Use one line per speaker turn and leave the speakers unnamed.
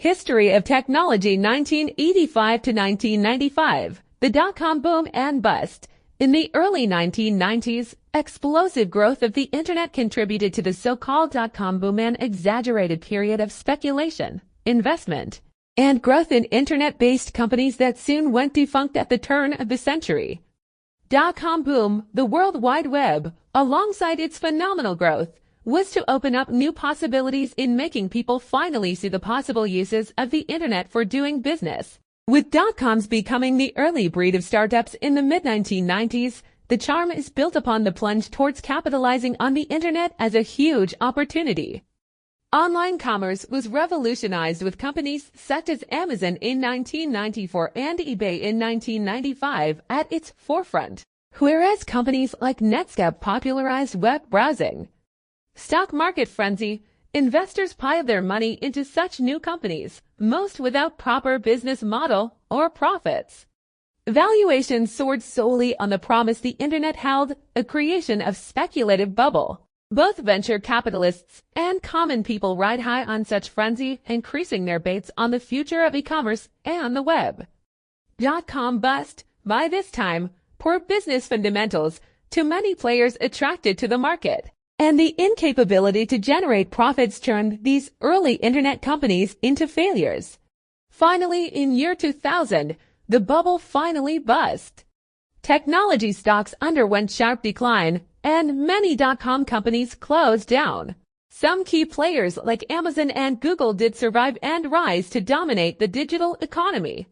History of technology 1985 to 1995. The dot-com boom and bust. In the early 1990s, explosive growth of the internet contributed to the so-called dot-com boom, an exaggerated period of speculation, investment, and growth in internet-based companies that soon went defunct at the turn of the century. Dot-com boom, the World Wide Web, alongside its phenomenal growth, was to open up new possibilities in making people finally see the possible uses of the internet for doing business. With dot-coms becoming the early breed of startups in the mid-1990s, the charm is built upon the plunge towards capitalizing on the internet as a huge opportunity. Online commerce was revolutionized with companies such as Amazon in 1994 and eBay in 1995 at its forefront, whereas companies like Netscape popularized web browsing. Stock market frenzy. Investors piled their money into such new companies, most without proper business model or profits. Valuations soared solely on the promise the internet held, a creation of speculative bubble. Both venture capitalists and common people ride high on such frenzy, increasing their bets on the future of e-commerce and the web. Dot-com bust. By this time, poor business fundamentals, too many players attracted to the market, and the incapability to generate profits turned these early internet companies into failures. Finally, in year 2000, the bubble finally bust. Technology stocks underwent sharp decline, and many dot-com companies closed down. Some key players like Amazon and Google did survive and rise to dominate the digital economy.